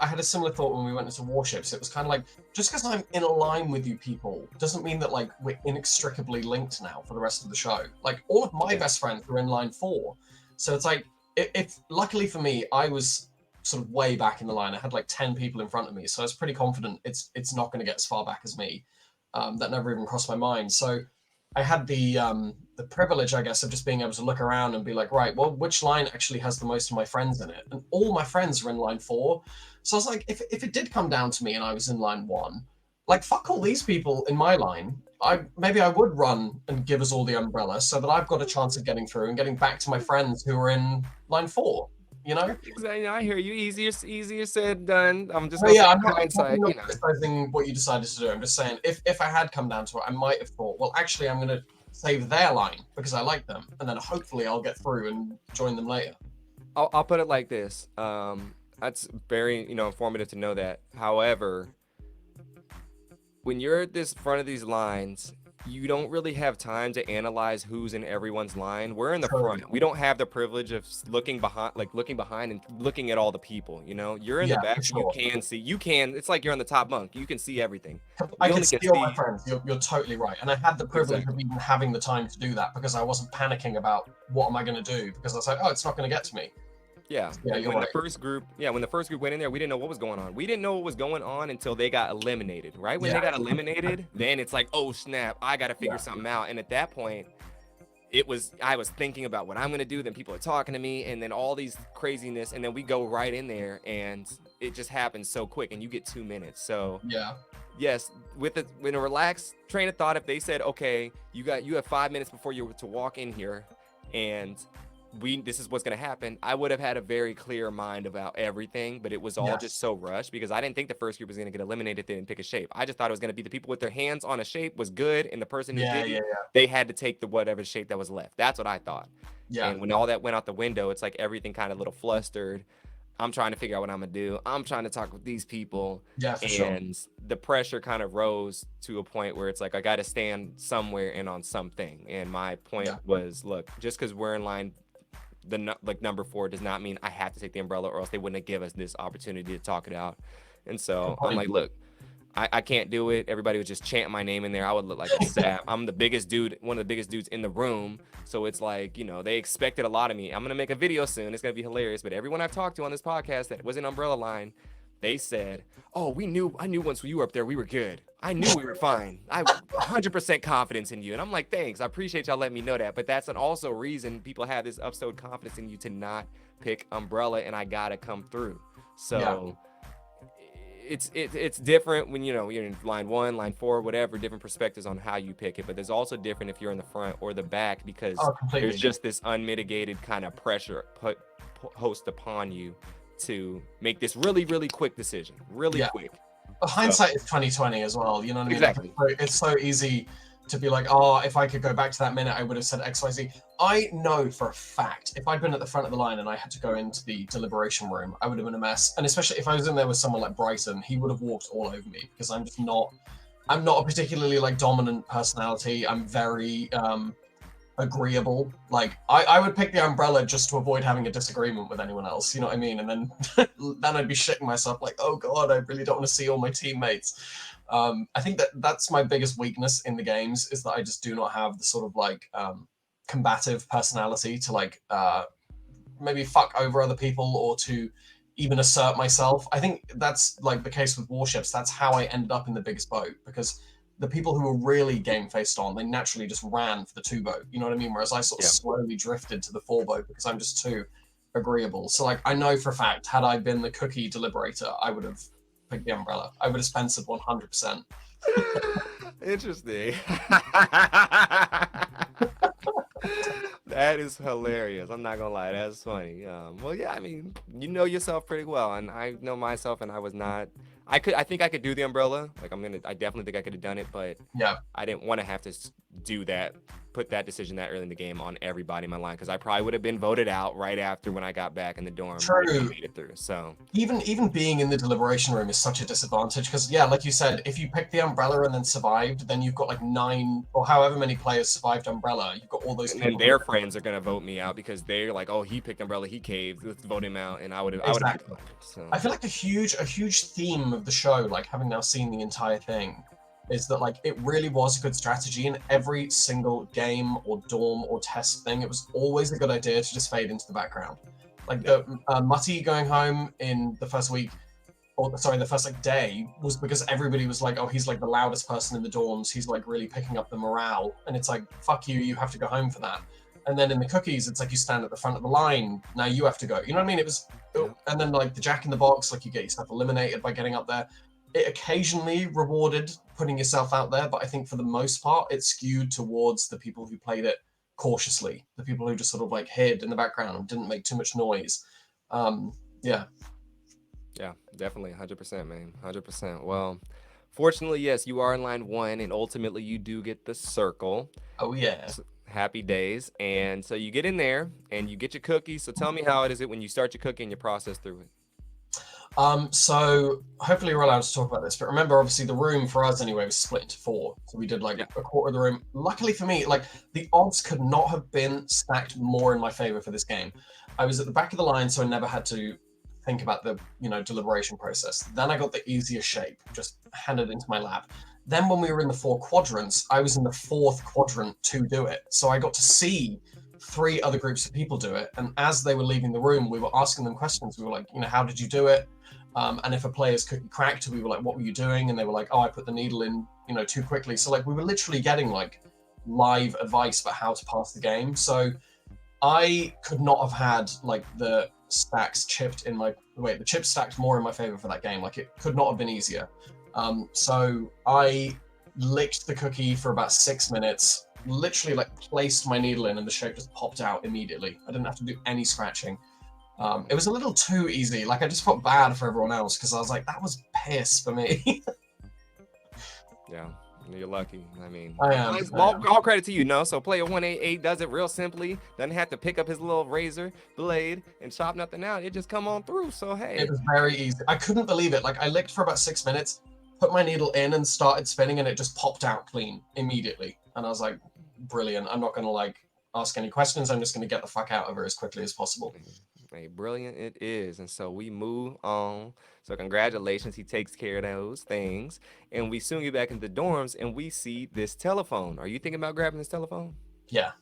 I had a similar thought when we went into warships. It was kind of like, just because I'm in a line with you people doesn't mean that like we're inextricably linked now for the rest of the show. Like all of my best friends were in line 4, so it's like if luckily for me, I was sort of way back in the line. I had like 10 people in front of me, so I was pretty confident it's not going to get as far back as me. That never even crossed my mind. So I had the privilege, I guess, of just being able to look around and be like, right, well, which line actually has the most of my friends in it? And all my friends were in line 4. So I was like, if it did come down to me and I was in line 1, like fuck all these people in my line. Maybe I would run and give us all the umbrella so that I've got a chance of getting through and getting back to my friends who are in line 4. You know? Exactly. I hear you. Easier said than done. I'm just But gonna yeah, say I'm hindsight. not criticizing what you decided to do. I'm just saying, if I had come down to it, I might have thought, well, actually, I'm going to save their line because I like them, and then hopefully I'll get through and join them later. I'll put it like this. That's very informative to know that. However, when you're at this front of these lines, you don't really have time to analyze who's in everyone's line. We're in the True. front. We don't have the privilege of looking behind and looking at all the people. You're in the Yeah, back, for so you sure. can see. You can. It's like you're on the top bunk. You can see everything. I You can only see can all my see friends. You're totally right, and I had the privilege exactly. of even having the time to do that because I wasn't panicking about what am I going to do because I was like, oh, it's not going to get to me. Yeah, Yeah, and you're when right. the first group went in there, we didn't know what was going on. We didn't know what was going on until they got eliminated. Right when Yeah, they got eliminated, then it's like, oh snap, I got to figure yeah, something out. And at that point, I was thinking about what I'm gonna do. Then people are talking to me, and then all these craziness, and then we go right in there, and it just happens so quick, and you get 2 minutes. So yeah, yes, with a relaxed train of thought, if they said, okay, you have 5 minutes before you were to walk in here, and this is what's going to happen, I would have had a very clear mind about everything, but it was all just yes, so rushed because I didn't think the first group was going to get eliminated if they didn't pick a shape. I just thought it was going to be the people with their hands on a shape was good, and the person who yeah, yeah, didn't, they had to take the whatever shape that was left. That's what I thought. yeah, And when all that went out the window, it's like everything kind of a little flustered. I'm trying to figure out what I'm gonna do. I'm trying to talk with these people, yeah, for sure. and the pressure kind of rose to a point where it's like I got to stand somewhere and on something. And my point Yeah, was, look, just because we're in line, number 4 does not mean I have to take the umbrella, or else they wouldn't have given us this opportunity to talk it out. And so good I'm point. like, look, I can't do it. Everybody would just chant my name in there. I would look like a sap. I'm the biggest dude, one of the biggest dudes in the room. So it's like, they expected a lot of me. I'm going to make a video soon. It's going to be hilarious. But everyone I've talked to on this podcast that was in Umbrella Line, they said, oh, I knew once you were up there, we were good. I knew we were fine. I 100% confidence in you. And I'm like, thanks. I appreciate y'all letting me know that. But that's an also reason people have this upsode confidence in you to not pick Umbrella, and I got to come through. Yeah, So it's different when you're in line 1, line 4, whatever, different perspectives on how you pick it. But there's also different if you're in the front or the back, because oh, there's completely. just this unmitigated kind of pressure host upon you to make this really, really quick decision, really Yeah. quick. But hindsight is 2020 as well. You know what I mean? Exactly. It's so easy to be like, oh, if I could go back to that minute, I would have said X, Y, Z. I know for a fact if I'd been at the front of the line and I had to go into the deliberation room, I would have been a mess. And especially if I was in there with someone like Brighton, he would have walked all over me because I'm not a particularly like dominant personality. I'm very agreeable. Like I would pick the umbrella just to avoid having a disagreement with anyone else. You know what I mean? And then then I'd be shitting myself like, oh god, I really don't want to see all my teammates. I think that's my biggest weakness in the games is that I just do not have the sort of like combative personality to like maybe fuck over other people or to even assert myself. I think that's like the case with warships. That's how I ended up in the biggest boat because the people who were really game faced on, they naturally just ran for the 2 boat. You know what I mean? Whereas I sort of slowly drifted to the 4 boat because I'm just too agreeable. So like I know for a fact, had I been the cookie deliberator, I would have picked the umbrella. I would have Spencered 100%. Interesting. That is hilarious. I'm not gonna lie, that's funny. Well, yeah, I mean, you know yourself pretty well, and I know myself, and I was not. I think I could do the umbrella. Like I definitely think I could have done it, but Yeah, I didn't want to have to do that put that decision that early in the game on everybody in my line because I probably would have been voted out right after when I got back in the dorm if I True. made it through. So Even being in the deliberation room is such a disadvantage because yeah, like you said, if you pick the umbrella and then survived, then you've got like 9 or however many players survived umbrella. You've got all those and then people. their friends are gonna vote me out because they're like, oh, he picked umbrella, he caved, let's vote him out, and I would have Exactly. so I feel like a huge theme of the show, like having now seen the entire thing, is that like it really was a good strategy in every single game or dorm or test thing. It was always a good idea to just fade into the background. Like the Mutty going home in the first week, or sorry, the first like day was because everybody was like, oh, he's like the loudest person in the dorms. He's like really picking up the morale, and it's like, fuck you, you have to go home for that. And then in the cookies, it's like you stand at the front of the line. Now you have to go. You know what I mean? It was, Yeah. and then like the Jack in the Box, like you get yourself eliminated by getting up there. It occasionally rewarded putting yourself out there, but I think for the most part, it skewed towards the people who played it cautiously, the people who just sort of like hid in the background and didn't make too much noise. Yeah. Yeah, definitely, 100%, man, 100%. Well, fortunately, yes, you are in line one, and ultimately you do get the circle. Oh yeah. Happy days. And so you get in there and you get your cookies. So tell me how it is it when you start your cookie and you process through it. So hopefully we're allowed to talk about this, but remember, obviously the room for us anyway was split into 4. So we did like Yeah. a quarter of the room. Luckily for me, like the odds could not have been stacked more in my favor for this game. I was at the back of the line, so I never had to think about the, deliberation process. Then I got the easiest shape, just handed into my lap. Then when we were in the 4 quadrants, I was in the 4th quadrant to do it. So I got to see 3 other groups of people do it. And as they were leaving the room, we were asking them questions. We were like, how did you do it? And if a player's cookie cracked, we were like, what were you doing? And they were like, oh, I put the needle in, too quickly. So like we were literally getting like live advice about how to pass the game. So I could not have had like the stacks chipped in my the chips stacked more in my favor for that game. Like it could not have been easier. So I licked the cookie for about 6 minutes, literally like placed my needle in and the shape just popped out immediately. I didn't have to do any scratching. It was a little too easy. Like I just felt bad for everyone else because I was like, that was piss for me. Yeah, you're lucky. I mean, I am. all credit to you, no? So player 188 does it real simply. Doesn't have to pick up his little razor blade and chop nothing out. It just come on through. So hey, It was very easy. I couldn't believe it. Like I licked for about 6 minutes, put my needle in and started spinning, and it just popped out clean immediately. And I was like, brilliant. I'm not gonna like ask any questions. I'm just gonna get the fuck out of her as quickly as possible. hey, brilliant it is. And so we move on. So congratulations, he takes care of those things. And we soon get back into the dorms and we see this telephone. Are you thinking about grabbing this telephone? Yeah.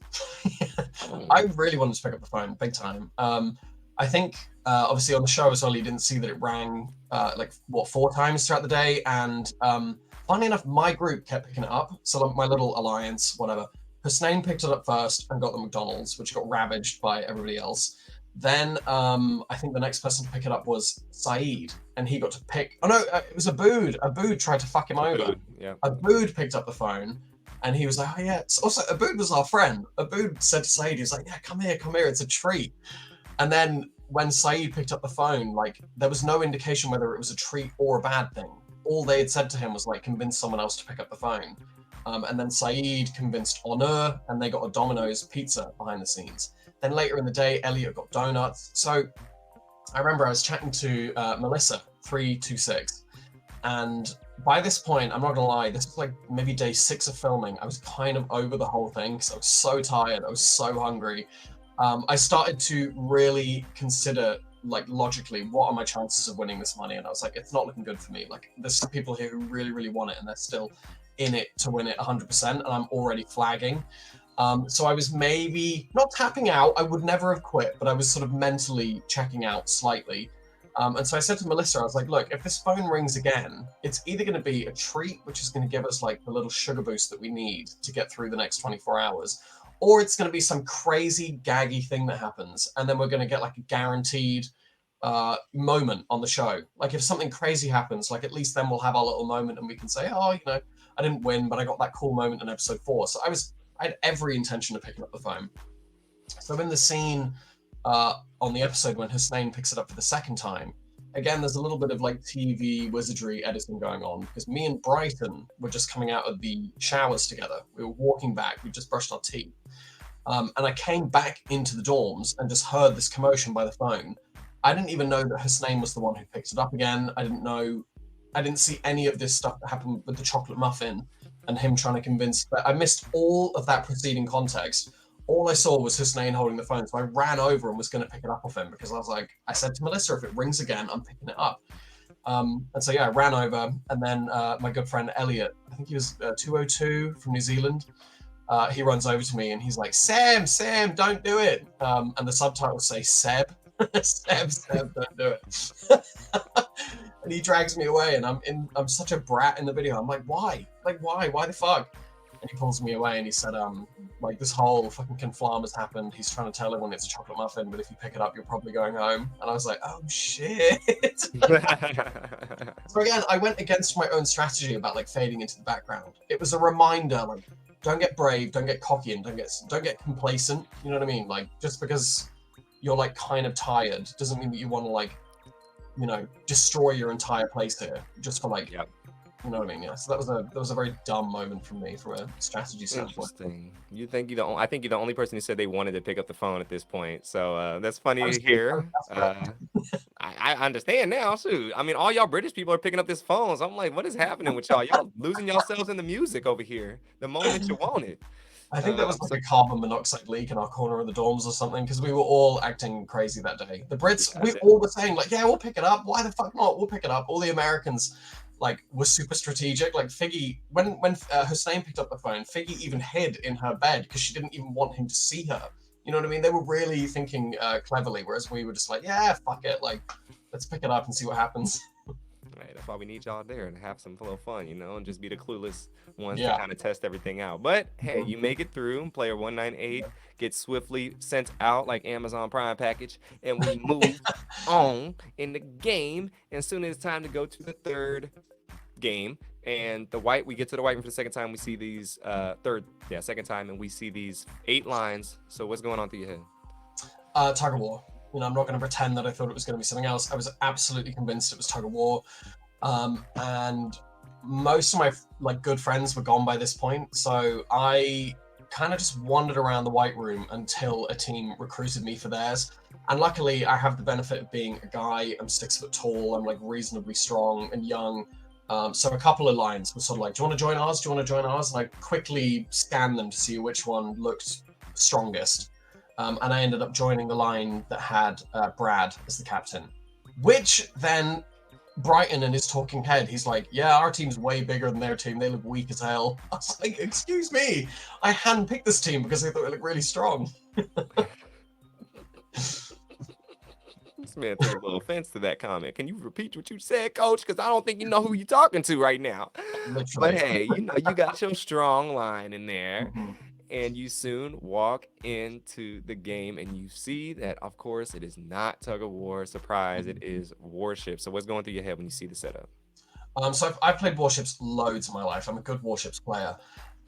I really wanted to pick up the phone, big time. I think obviously on the show as well, you didn't see that it rang 4 times throughout the day. And funny enough, my group kept picking it up. So like, my little alliance, whatever. Hussein picked it up first and got the McDonald's, which got ravaged by everybody else. Then I think the next person to pick it up was Saeed, and he got to pick. Oh no, it was Abood. Abood tried to fuck him over. Yeah. Abood picked up the phone, and he was like, "Oh yeah." Also, Abood was our friend. Abood said to Saeed, he was like, "Yeah, come here, it's a treat." And then when Saeed picked up the phone, like there was no indication whether it was a treat or a bad thing. All they had said to him was like, convince someone else to pick up the phone. And then Saeed convinced Honor, and they got a Domino's pizza behind the scenes. Then later in the day, Elliot got donuts. So I remember I was chatting to Melissa, 326, and by this point, I'm not gonna lie, this was like maybe day 6 of filming. I was kind of over the whole thing because I was so tired, I was so hungry. I started to really consider, like logically, what are my chances of winning this money? And I was like, it's not looking good for me. Like there's some people here who really, really want it, and they're still in it to win it 100%, and I'm already flagging. So I was maybe not tapping out. I would never have quit, but I was sort of mentally checking out slightly. And so I said to Melissa, I was like, look, if this phone rings again, it's either going to be a treat, which is going to give us like the little sugar boost that we need to get through the next 24 hours, or it's going to be some crazy gaggy thing that happens. And then we're going to get like a guaranteed moment on the show. Like if something crazy happens, like at least then we'll have our little moment and we can say, oh, I didn't win, but I got that cool moment in episode 4. So I had every intention of picking up the phone. So in the scene on the episode when Hussein picks it up for the second time, again, there's a little bit of like TV wizardry editing going on because me and Brighton were just coming out of the showers together. We were walking back. We just brushed our teeth. And I came back into the dorms and just heard this commotion by the phone. I didn't even know that Hussein was the one who picked it up again. I didn't see any of this stuff that happened with the chocolate muffin and him trying to convince, but I missed all of that preceding context. All I saw was Hussein holding the phone. So I ran over and was going to pick it up off him because I said to Melissa, if it rings again, I'm picking it up. And so, yeah, I ran over. And then my good friend Elliot, I think he was 202 from New Zealand. He runs over to me and he's like, Sam, don't do it. And the subtitles say Seb, Seb, don't do it. And he drags me away and I'm such a brat in the video. I'm like, why? Why the fuck? And he pulls me away and he said, like this whole fucking conflama's happened. He's trying to tell everyone it's a chocolate muffin, but if you pick it up, you're probably going home. And I was like, oh shit. So again, I went against my own strategy about like fading into the background. It was a reminder, like, don't get brave, don't get cocky, and don't get complacent. You know what I mean? Like, just because you're like kind of tired doesn't mean that you want to like, you know, destroy your entire place here just for like, Yep. you know what I mean? Yeah. So that was a very dumb moment for me from a strategy standpoint. Interesting. I think you're the only person who said they wanted to pick up the phone at this point. So that's funny I to was hear. desperate. I understand now. Shoot, I mean, all y'all British people are picking up this phone. So I'm like, what is happening with y'all? Y'all losing yourselves in the music over here. The moment you want it. I think there was So like a carbon monoxide leak in our corner of the dorms or something because we were all acting crazy that day. The Brits, we that's it. all were saying like, yeah, we'll pick it up. Why the fuck not? We'll pick it up. All the Americans like were super strategic. Like Figgy, when Hussein picked up the phone, Figgy even hid in her bed because she didn't even want him to see her. You know what I mean? They were really thinking cleverly, whereas we were just like, yeah, fuck it. Like, let's pick it up and see what happens. Right, that's why we need y'all there and have some little fun, you know, and just be the clueless ones to Yeah. kind of test everything out. But hey, you make it through. Player 198 gets swiftly sent out like Amazon Prime package, and we move on in the game. And soon it's time to go to the third game. And we get to the white room for the second time. We see these second time, and we see these 8 lines. So what's going on through your head? Tug of war. You know, I'm not going to pretend that I thought it was going to be something else. I was absolutely convinced it was tug of war, and most of my like good friends were gone by this point. So I kind of just wandered around the white room until a team recruited me for theirs. And luckily, I have the benefit of being a guy. I'm 6 foot tall. I'm like reasonably strong and young. So a couple of lines were sort of like, do you want to join ours? Do you want to join ours? And I quickly scanned them to see which one looked strongest. And I ended up joining the line that had Brad as the captain, which then Brighton in his talking head, he's like, yeah, our team's way bigger than their team. They look weak as hell. I was like, excuse me, I handpicked this team because I thought it looked really strong. This man took a little offense to that comment. Can you repeat what you said, coach? Because I don't think you know who you're talking to right now. But Literally. hey, you know, you got your strong line in there. Mhm. And you soon walk into the game and you see that, of course, it is not tug of war. Surprise, it is warship. So what's going through your head when you see the setup? So I've played warships loads in my life. I'm a good warships player.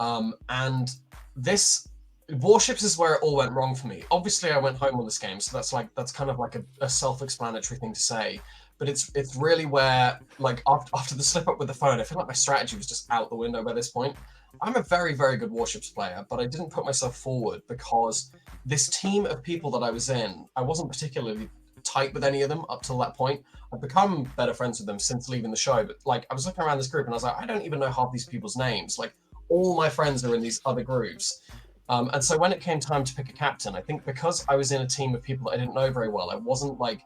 And this warships is where it all went wrong for me. Obviously, I went home on this game, so that's kind of like a self-explanatory thing to say. But it's really where, like, after the slip up with the phone, I feel like my strategy was just out the window by this point. I'm a very, very good warships player, but I didn't put myself forward because this team of people that I was in, I wasn't particularly tight with any of them up till that point. I've become better friends with them since leaving the show, but like I was looking around this group and I was like, I don't even know half these people's names. Like all my friends are in these other groups. And so when it came time to pick a captain, I think because I was in a team of people that I didn't know very well, I wasn't like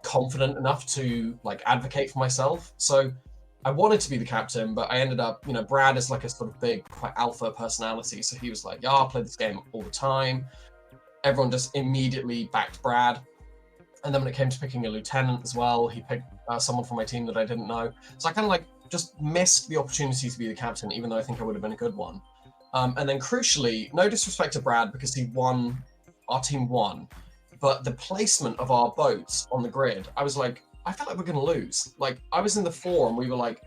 confident enough to like advocate for myself. So I wanted to be the captain, but I ended up, you know, Brad is like a sort of big, quite alpha personality. So he was like, yeah, I'll play this game all the time. Everyone just immediately backed Brad. And then when it came to picking a lieutenant as well, he picked someone from my team that I didn't know. So I kind of like just missed the opportunity to be the captain, even though I think I would have been a good one. And then crucially, no disrespect to Brad because he won, our team won, but the placement of our boats on the grid, I was like, I felt like we're going to lose. Like, I was in the forum, we were like,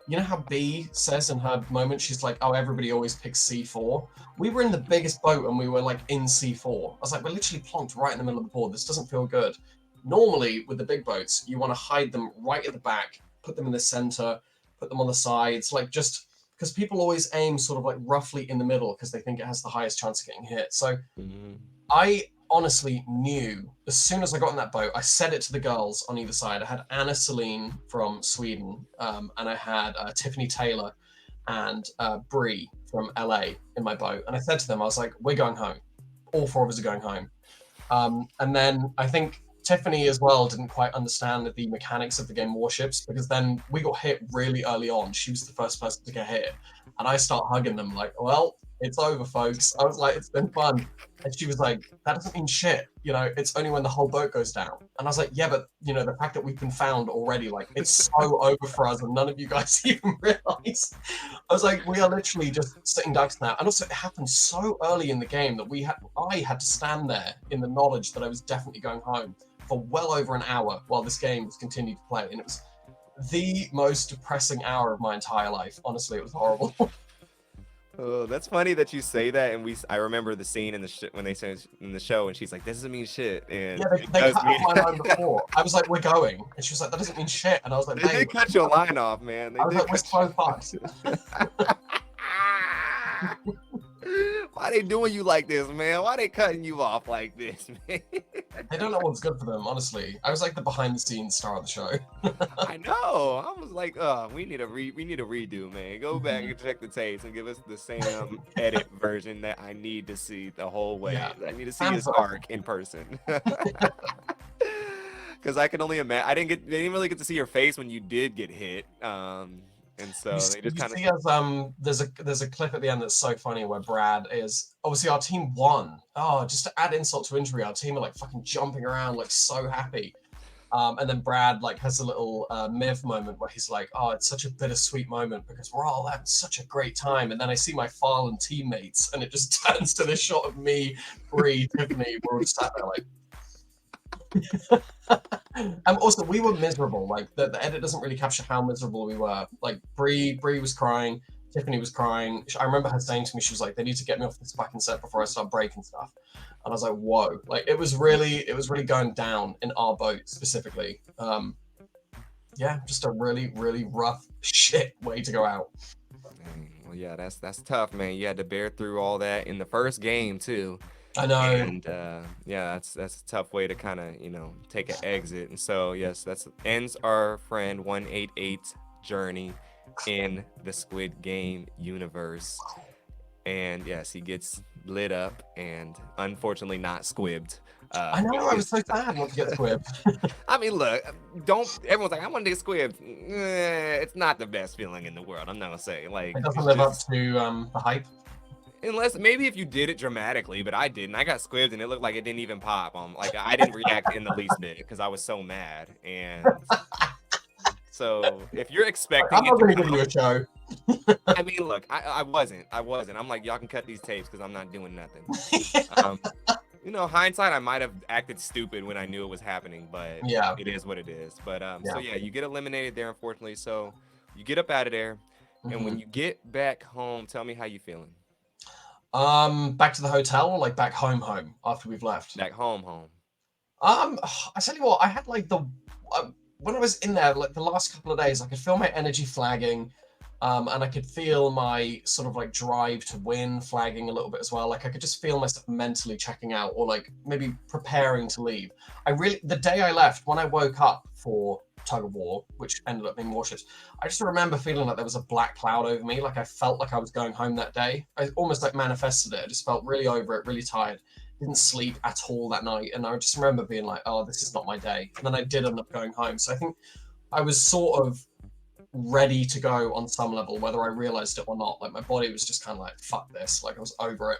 you know how B says in her moment, she's like, oh, everybody always picks C4. We were in the biggest boat and we were like in C4. I was like, we're literally plonked right in the middle of the board. This doesn't feel good. Normally, with the big boats, you want to hide them right at the back, put them in the center, put them on the sides, like just because people always aim sort of like roughly in the middle because they think it has the highest chance of getting hit. So Mhm. I honestly knew as soon as I got in that boat, I said it to the girls on either side. I had Anna Celine from Sweden, and I had Tiffany Taylor and Bree from LA in my boat. And I said to them, I was like, we're going home. All four of us are going home. And then I think Tiffany as well didn't quite understand the mechanics of the game Warships because then we got hit really early on. She was the first person to get hit. And I start hugging them like, well, it's over, folks. I was like, it's been fun. And she was like, that doesn't mean shit. You know, it's only when the whole boat goes down. And I was like, yeah, but you know, the fact that we've been found already, like it's so over for us and none of you guys even realize. I was like, we are literally just sitting ducks now. And also it happened so early in the game that I had to stand there in the knowledge that I was definitely going home for well over an hour while this game was continued to play. And it was the most depressing hour of my entire life. Honestly, it was horrible. Oh, that's funny that you say that, and I remember the scene in when they said in the show, and she's like, "This doesn't mean shit," and Yeah, it they does cut mean. off my line before. I was like, we're going. And she was like, that doesn't mean shit. And I was like, They babe, did cut your line off, man. They I was did like, we're cut so fucked. Why they doing you like this, man? Why they cutting you off like this, man? They don't know what's good for them, honestly. I was like the behind the scenes star of the show. I know. I was like, we need a redo, man. Go back and check the tapes and give us the same edit version that I need to see the whole way. Yeah. I need to see his arc in person. Because I can only imagine. They didn't really get to see your face when you did get hit. And so they just kind of there's a clip at the end that's so funny where Brad is obviously our team won. Oh, just to add insult to injury, our team are like fucking jumping around like so happy. And then Brad like has a little Miv moment where he's like, oh, it's such a bittersweet moment because we're all having such a great time. And then I see my fallen teammates and it just turns to this shot of me, Bree, Tiffany, we're all sat there like. And also we were miserable. Like the edit doesn't really capture how miserable we were. Like Bree was crying, Tiffany was crying. I remember her saying to me, she was like, they need to get me off this fucking set before I start breaking stuff. And I was like, whoa. Like it was really going down in our boat specifically. Yeah, just a really, really rough shit way to go out. well, yeah, that's tough, man. You had to bear through all that in the first game too. I know. And yeah, that's a tough way to kind of take an exit. And so yes, that's ends our friend 188 journey in the Squid Game universe. And yes, he gets lit up and unfortunately not squibbed. I know. I was so sad not to get squibbed. I mean, look, everyone's like, I want to get squibbed. It's not the best feeling in the world. I'm not gonna say like It doesn't live up to the hype. Unless maybe if you did it dramatically, but I didn't. I got squibbed and it looked like it didn't even pop. Like I didn't react in the least bit because I was so mad. And so if you're expecting, I'm not gonna give you a show. I mean, look, I wasn't. I'm like, y'all can cut these tapes because I'm not doing nothing. Hindsight, I might have acted stupid when I knew it was happening, but yeah, it is what it is. But so yeah, you get eliminated there, unfortunately. So you get up out of there, and when you get back home, tell me how you feeling. Back to the hotel or like back home after we've left? Back home. I tell you what, I had like when I was in there, like the last couple of days, I could feel my energy flagging, and I could feel my sort of like drive to win flagging a little bit as well. Like I could just feel myself mentally checking out or like maybe preparing to leave. The day I left, when I woke up for tug of war, which ended up being Warships, I just remember feeling like there was a black cloud over me. Like I felt like I was going home that day. I almost like manifested it. I just felt really over it, really tired. Didn't sleep at all that night. And I just remember being like, oh, this is not my day. And then I did end up going home. So I think I was sort of ready to go on some level, whether I realized it or not. Like my body was just kind of like, fuck this. Like I was over it.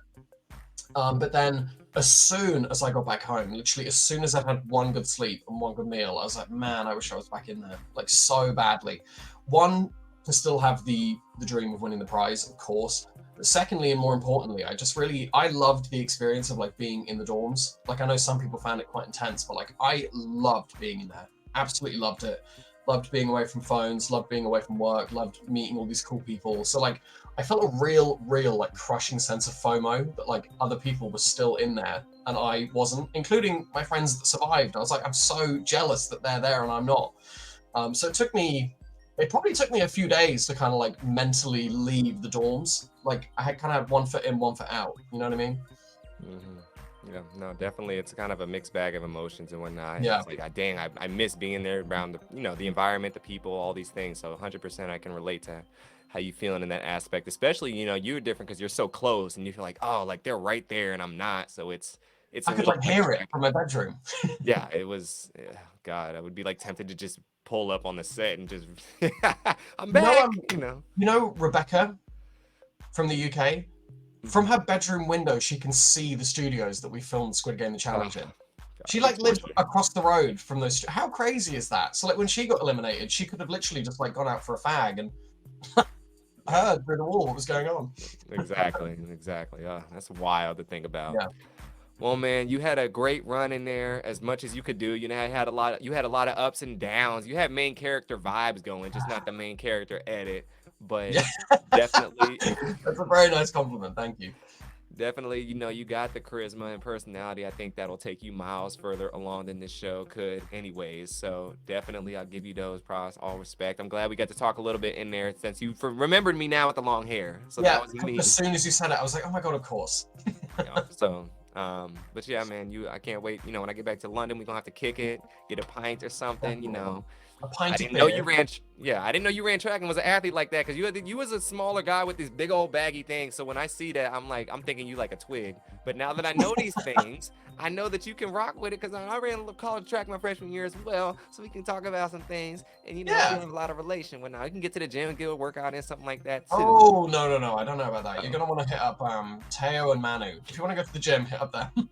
But then as soon as I got back home, literally as soon as I had one good sleep and one good meal, I was like, man, I wish I was back in there, like so badly. One, to still have the dream of winning the prize, of course. But secondly, and more importantly, I loved the experience of like being in the dorms. Like I know some people found it quite intense, but like I loved being in there. Absolutely loved it. loved being away from phones, loved being away from work, loved meeting all these cool people. So like I felt a real like crushing sense of FOMO that like other people were still in there and I wasn't, including my friends that survived. I was like, I'm so jealous that they're there and I'm not. So it probably took me a few days to kind of like mentally leave the dorms. Like I had kind of had 1 foot in, 1 foot out. You know what I mean? Yeah, no, definitely. It's kind of a mixed bag of emotions and whatnot. Yeah. It's like, dang, I miss being there around the environment, the people, all these things. So 100% I can relate to how you feeling in that aspect. Especially, you're different because you're so close and you feel like, oh, like they're right there and I'm not. So it's I a could little like like hear it from my bedroom. yeah, it was. God, I would be like tempted to just pull up on the set and just, I'm You back. know, Rebecca from the UK? From her bedroom window, she can see the studios that we filmed Squid Game: The Challenge in. God, She like lived unfortunate. across the road from those. How crazy is that? So like when she got eliminated, she could have literally just like gone out for a fag and Yeah, heard through the wall what was going on. exactly. That's wild to think about. Yeah. Well, man, you had a great run in there, as much as you could do. You had a lot of ups and downs. You had main character vibes going, just not the main character edit. But Yeah. definitely, That's a very nice compliment. Thank you. definitely, you got the charisma and personality. I think that'll take you miles further along than this show could, anyways. So definitely, I'll give you those props, all respect. I'm glad we got to talk a little bit in there since you remembered me now with the long hair. So Yeah. that was me. As soon as you said it, I was like, oh my god, of course. But yeah, man, I can't wait. When I get back to London, we're gonna have to kick it, get a pint or something. Definitely. A I pint of didn't know you beer. ran. Yeah, I didn't know you ran track and was an athlete like that. Cause you was a smaller guy with these big old baggy things. So when I see that, I'm thinking you like a twig. But now that I know these things, I know that you can rock with it. Cause I ran college track my freshman year as well. So we can talk about some things. And we Yeah. have a lot of relation. When now you can get to the gym and get a workout in something like that too. Oh no! I don't know about that. You're gonna want to hit up Teo and Manu. If you want to go to the gym, hit up them.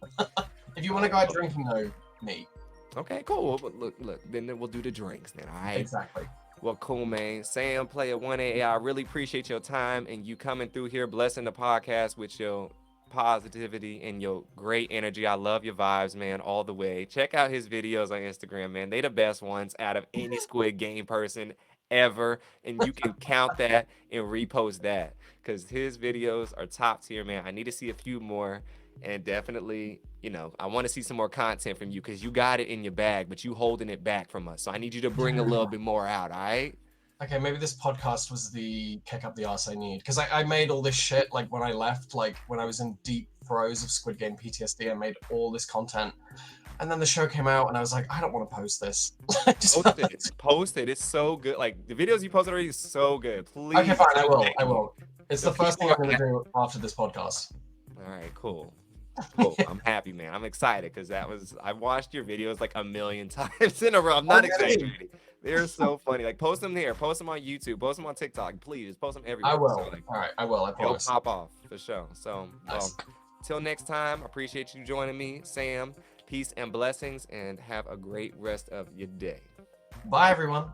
If you want to go out drinking, though, me. Okay, cool. Well, look. Then we'll do the drinks. Then, all right. Exactly. Well, cool, man. Sam, Player 1A, I really appreciate your time and you coming through here, blessing the podcast with your positivity and your great energy. I love your vibes, man, all the way. Check out his videos on Instagram, man. They the best ones out of any Squid Game person ever. And you can count that and repost that because his videos are top tier, man. I need to see a few more. And definitely, I want to see some more content from you because you got it in your bag, but you holding it back from us. So I need you to bring a little bit more out, all right? Okay, maybe this podcast was the kick up the arse I need. Because I made all this shit, like, when I left, like, when I was in deep throes of Squid Game PTSD, I made all this content. And then the show came out, and I was like, I don't want to post this. Post it. Post it. It's so good. Like, the videos you posted already is so good. Please. Okay, fine, I will. It's the The first thing I'm people going to do after this podcast. All right, cool. Cool. I'm happy, man. I'm excited because I watched your videos like a million times in a row. I'm not exaggerating. They're so funny. Like, post them here, post them on YouTube, post them on TikTok. Please post them everywhere. I will. So, like, All right, I will. I they'll promise. pop off for sure. So, Nice. till next time, appreciate you joining me, Sam. Peace and blessings, and have a great rest of your day. Bye, everyone.